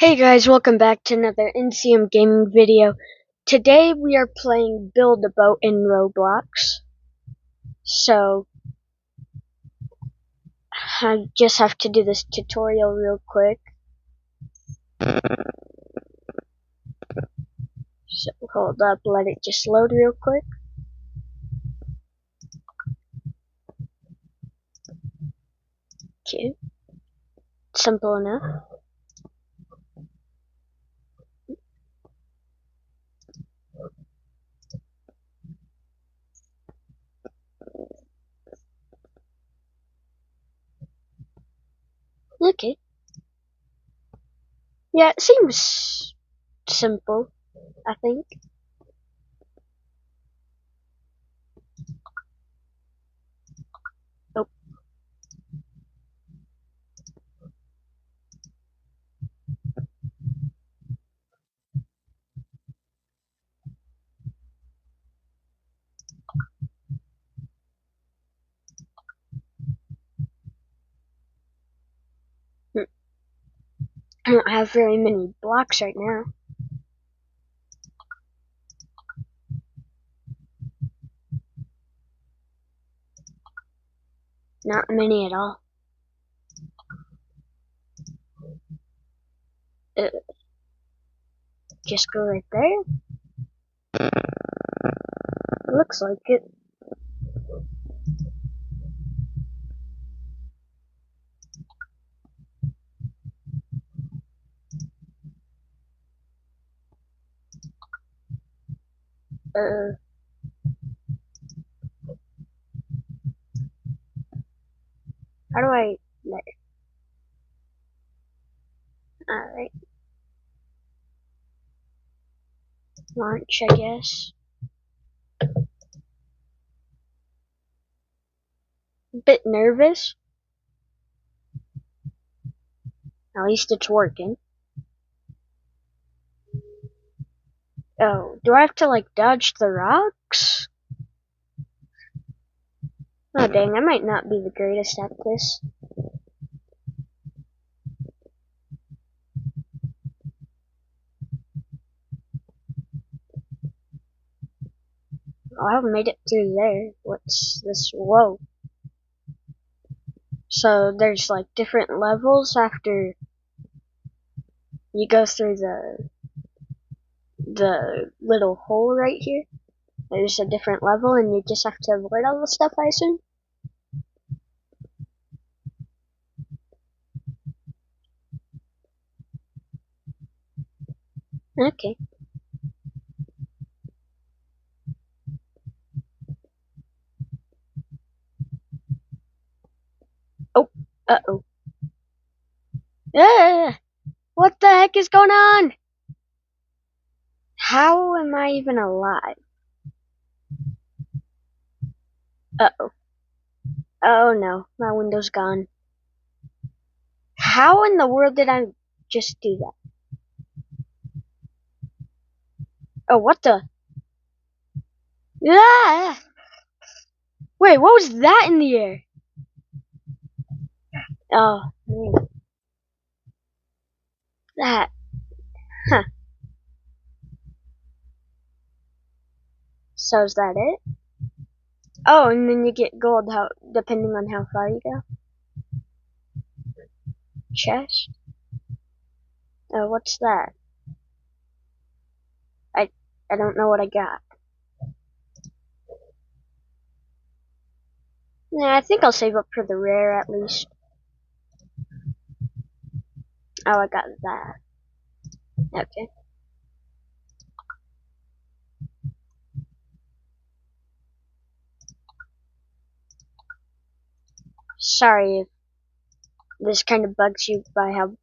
Hey guys, welcome back to another NCM gaming video. Today we are playing Build a Boat in Roblox. So, I just have to do this tutorial real quick. So, hold up, let it just load real quick. Okay, simple enough. Okay. Yeah, it seems simple, I think. Oh. I don't have very many blocks right now. Not many at all. Just go right there. Looks like it. How do I let it? Alright. Launch, I guess. A bit nervous. At least it's working. Oh, do I have to like dodge the rocks? Oh dang, I might not be the greatest at this. Oh, I haven't made it through there. What's this? Whoa. So there's like different levels after you go through the little hole right here. There's a different level and you just have to avoid all the stuff, I assume? Okay. Oh, uh-oh. Ah, what the heck is going on? How am I even alive? Uh-oh. Oh no, my window's gone. How in the world did I just do that? Oh, what the? Ah! Wait, what was that in the air? Oh, man. That. Huh. So is that it? Oh, and then you get gold depending on how far you go. Chest? Oh, what's that? I don't know what I got. Yeah, I think I'll save up for the rare at least. Oh, I got that. Okay. Sorry if this kind of bugs you by how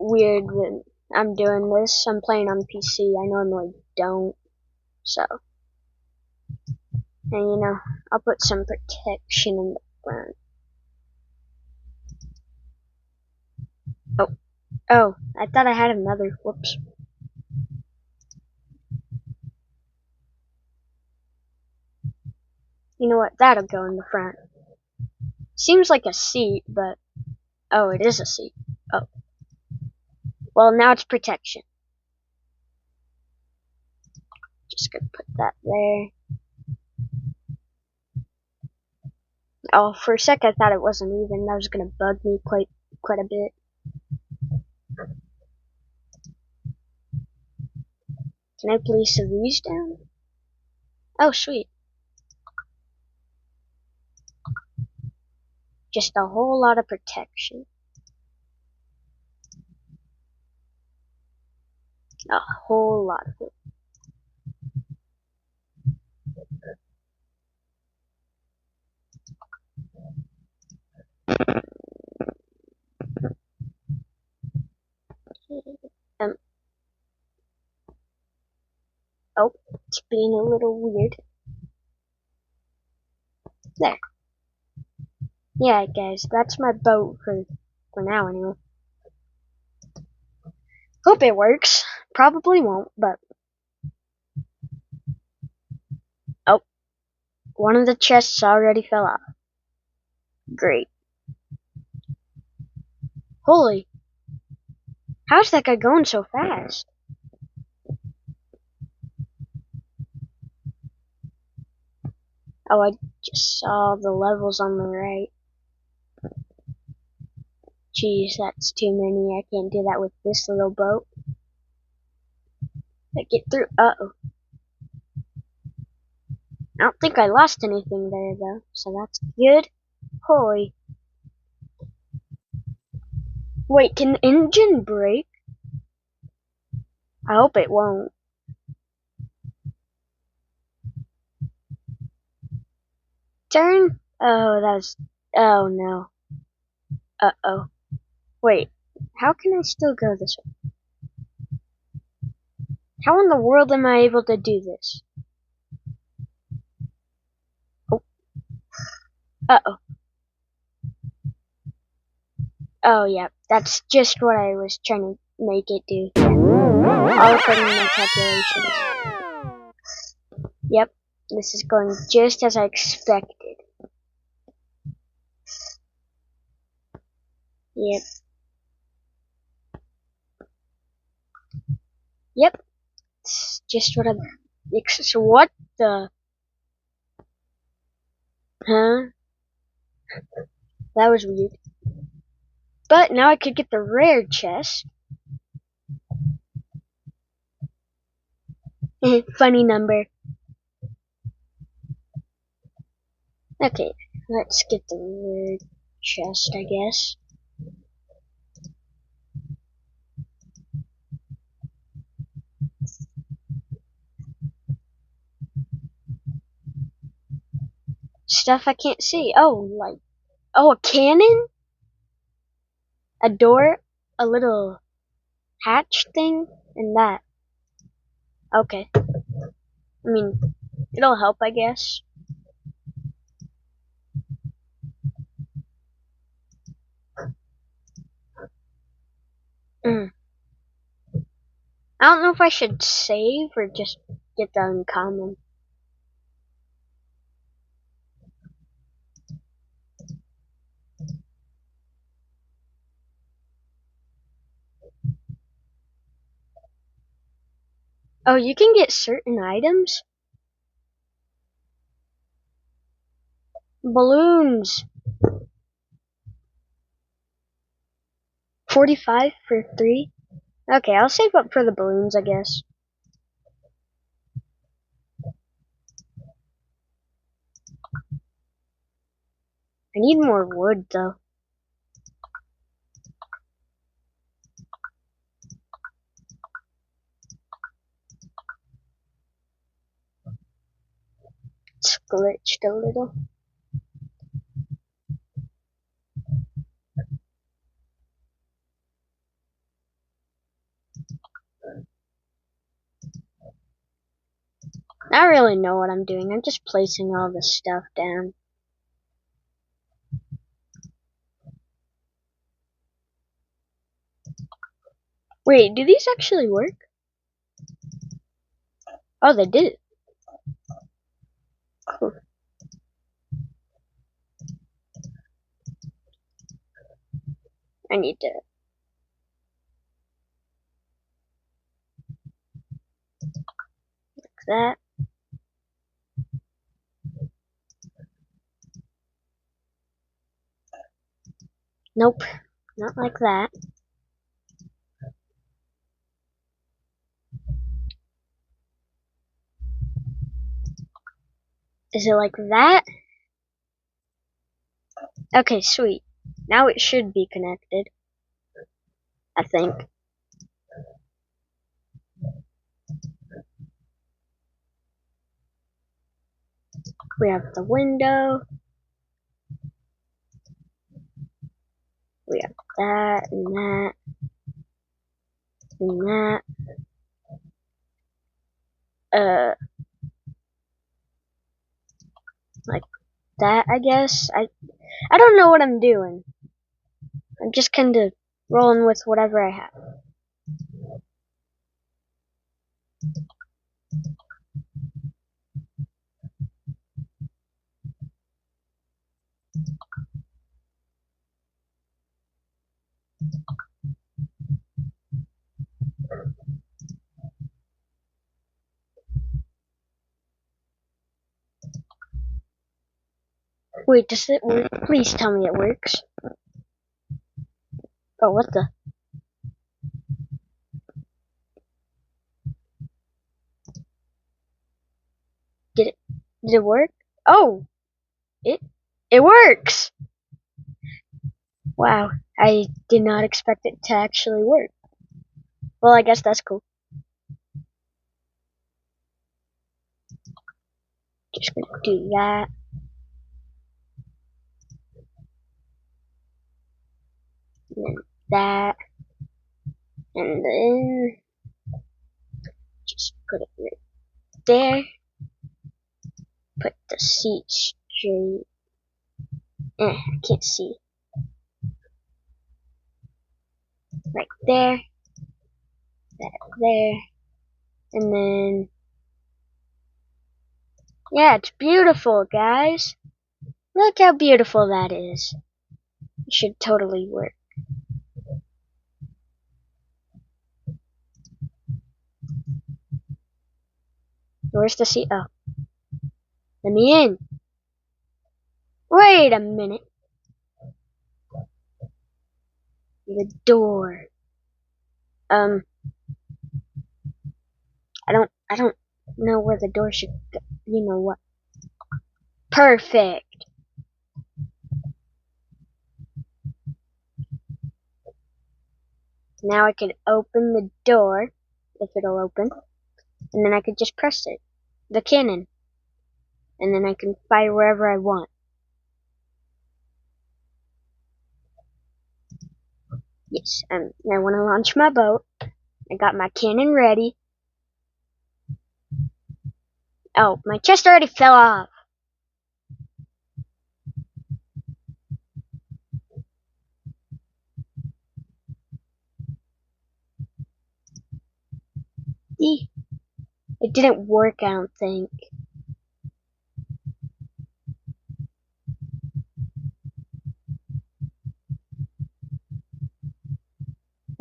weird I'm doing this. I'm playing on PC. I normally don't. So, and you know, I'll put some protection in the front. Oh, oh, I thought I had another. Whoops. You know what? That'll go in the front. Seems like a seat, but oh, it is a seat. Oh, Well, now it's protection. Just gonna put that there. Oh, for a sec I thought it wasn't even. That was gonna bug me quite a bit. Can I place these down? Oh, sweet. Just a whole lot of protection. A whole lot of it. Um, oh, it's being a little weird. There. Yeah, guys, that's my boat for now anyway. Hope it works. Probably won't, but oh, one of the chests already fell off. Great. Holy, how's that guy going so fast? Oh, I just saw the levels on the right. Jeez, that's too many. I can't do that with this little boat. I get through. Uh-oh. I don't think I lost anything there, though, so that's good. Holy. Wait, can the engine brake? I hope it won't. Turn? Oh, that was... Oh, no. Uh-oh. Wait, how can I still go this way? How in the world am I able to do this? Oh. Uh-oh. Oh, yeah, that's just what I was trying to make it do. All according to my calculations. Yep, this is going just as I expected. Yep. Yep. It's just what I'm... So what the... Huh? That was weird. But now I could get the rare chest. Funny number. Okay, let's get the rare chest, I guess. Stuff I can't see. Oh, like... Oh, a cannon? A door? A little hatch thing? And that. Okay. I mean, it'll help, I guess. I don't know if I should save or just get the uncommon. Oh, you can get certain items? Balloons. 45 for 3? Okay, I'll save up for the balloons, I guess. I need more wood, though. It's glitched a little. I don't really know what I'm doing. I'm just placing all this stuff down. Wait, do these actually work? Oh, they did. Cool. I need to... that. Nope, not like that. Is it like that? Okay, sweet. Now it should be connected, I think. We have the window. We have that and that and that. Like that, I guess. I don't know what I'm doing. I'm just kind of rolling with whatever I have. Wait, does it work? Please tell me it works. Oh, what the? Did it work? Oh, it works! Wow, I did not expect it to actually work. Well, I guess that's cool. Just gonna do that. And then that. And then just put it right there. Put the seat straight. I can't see. Right there. That there. And then, yeah, it's beautiful, guys. Look how beautiful that is. It should totally work. Where's the seat? Oh. Let me in. Wait a minute. The door. I don't know where the door should go. You know what? Perfect. Now I could open the door, if it'll open, and then I could just press it. The cannon. And then I can fire wherever I want. Yes, I want to launch my boat. I got my cannon ready. Oh, my chest already fell off. It didn't work, I don't think.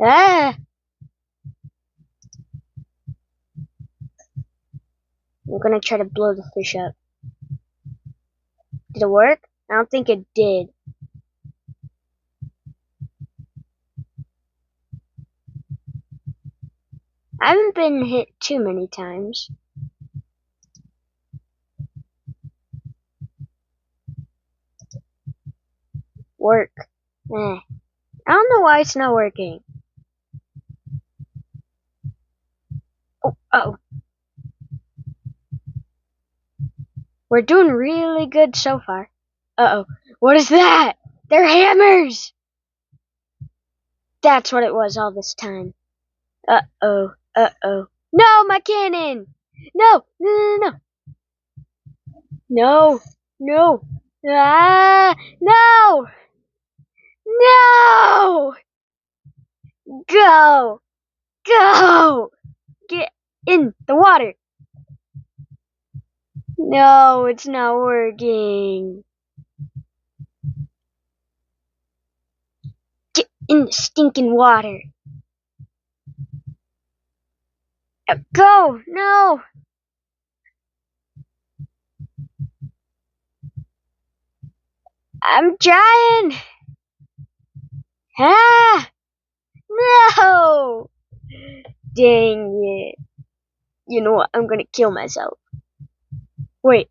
Ah! I'm gonna try to blow the fish up. Did it work? I don't think it did. I haven't been hit too many times. Work. I don't know why it's not working. Oh, uh-oh. We're doing really good so far. Uh-oh. What is that? They're hammers! That's what it was all this time. Uh-oh. Uh-oh. No, my cannon! No! No, no, no, no. No. No. Ah! No! No! Go! Go! Get in the water! No, it's not working. Get in the stinking water. Go! No! I'm trying. Ah! No! Dang it. You know what? I'm gonna kill myself. Wait.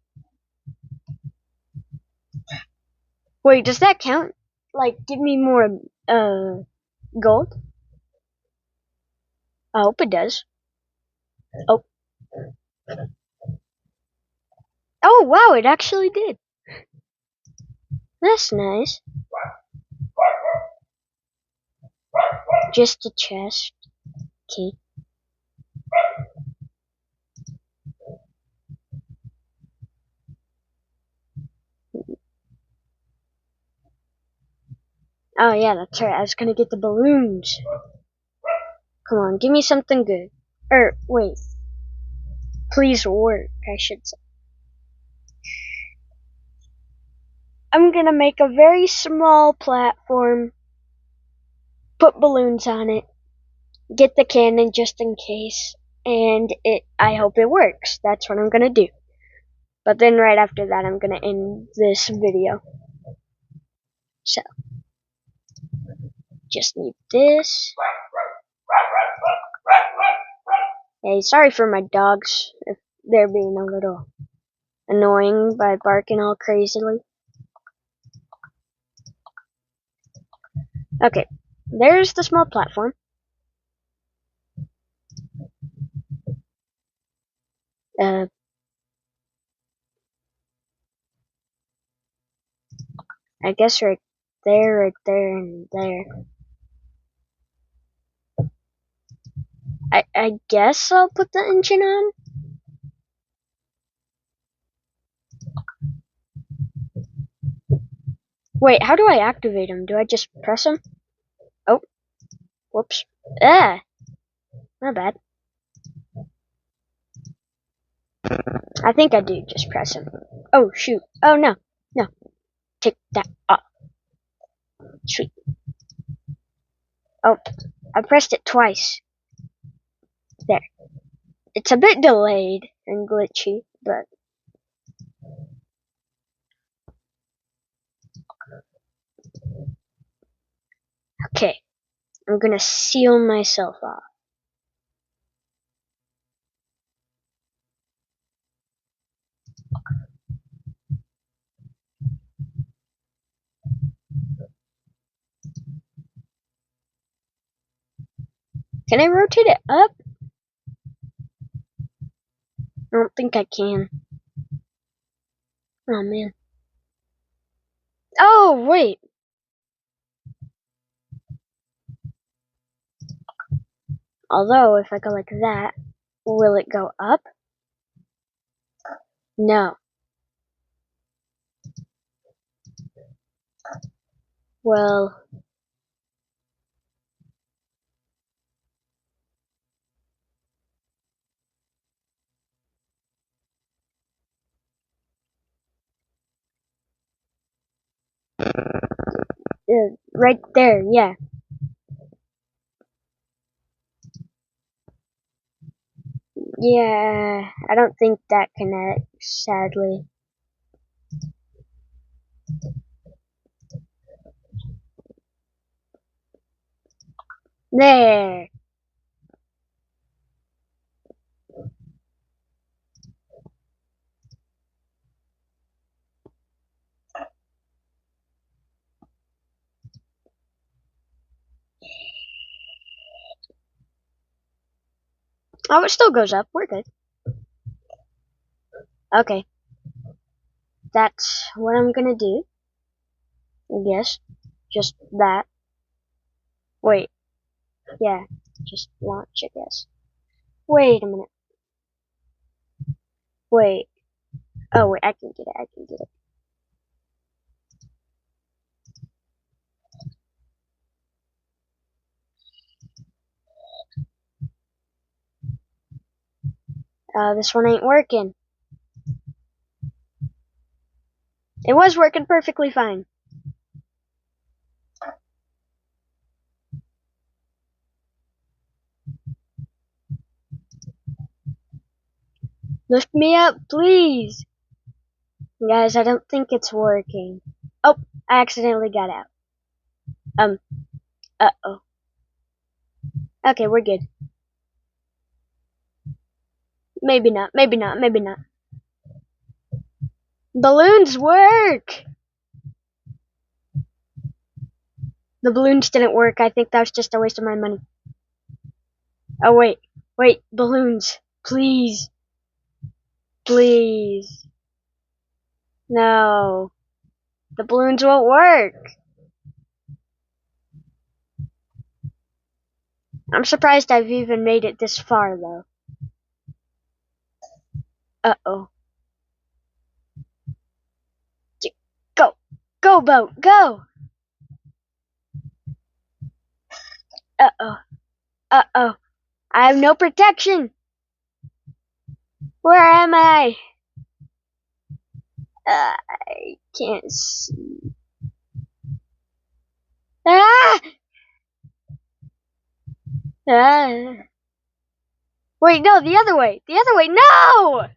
Wait, does that count? Like, give me more, gold? I hope it does. Oh. Oh, wow, it actually did. That's nice. Just a chest. Okay. Oh, yeah, that's right. I was gonna get the balloons. Come on, give me something good. Wait. Please work, I should say. I'm gonna make a very small platform, put balloons on it, get the cannon just in case, and I hope it works. That's what I'm gonna do. But then right after that, I'm gonna end this video. So, just need this. Hey, sorry for my dogs if they're being a little annoying by barking all crazily. Okay, there's the small platform. I guess right there, and there. I guess I'll put the engine on. Wait, how do I activate them? Do I just press them? Oh, whoops. Ah, my bad. I think I do just press them. Oh, shoot. Oh, no. No. Take that off. Sweet. Oh, I pressed it twice. There. It's a bit delayed and glitchy, but... Okay. I'm gonna seal myself off. Can I rotate it up? I don't think I can. Oh, man. Oh, wait. Although, if I go like that, will it go up? No. Well... right there, yeah. Yeah, I don't think that connects, sadly. There! Oh, it still goes up. We're good. Okay. That's what I'm gonna do. I guess. Just that. Wait. Yeah. Just launch, I guess. Wait a minute. Wait. Oh, wait. I can get it. I can get it. This one ain't working. It was working perfectly fine. Lift me up, please. Guys, I don't think it's working. Oh, I accidentally got out. Uh-oh. Okay, we're good. Maybe not, maybe not, maybe not. Balloons work! The balloons didn't work. I think that was just a waste of my money. Oh, wait. Wait, balloons. Please. Please. No. The balloons won't work. I'm surprised I've even made it this far, though. Uh-oh. Go! Go, boat! Go! Uh-oh. Uh-oh. I have no protection! Where am I? I can't see. Ah! Ah! Wait, no, the other way! The other way! No!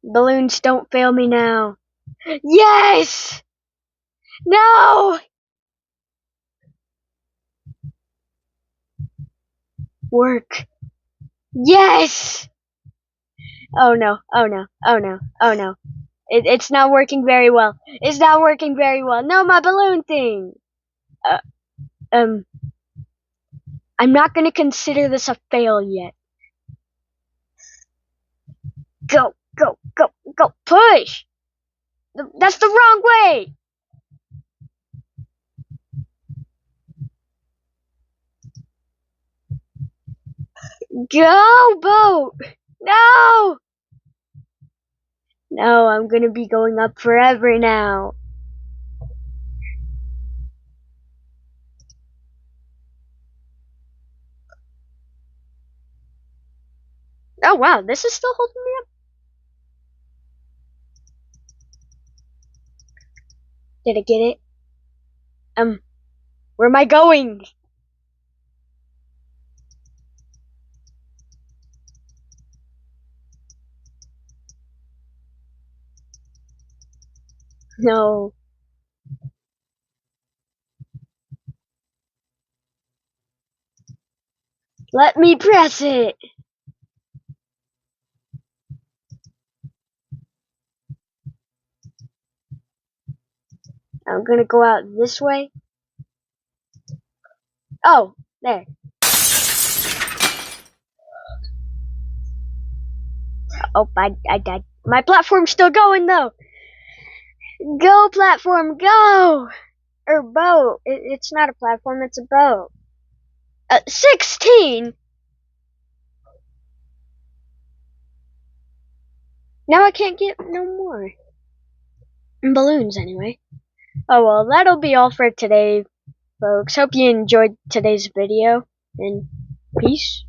Balloons, don't fail me now. Yes! No! Work. Yes! Oh no, oh no, oh no, oh no. It's not working very well. It's not working very well. No, my balloon thing! Uh, um, I'm not gonna consider this a fail yet. Go, go, go, go, push! That's the wrong way! Go, boat! No! No, I'm gonna be going up forever now. Oh wow, this is still holding me up? Did I get it? Where am I going? No. Let me press it! I'm gonna go out this way. Oh, there. Oh, I died. My platform's still going though. Go platform, go! Or boat. It's not a platform, it's a boat. 16? Now I can't get no more. Balloons anyway. Oh well, that'll be all for today, folks. Hope you enjoyed today's video, and peace.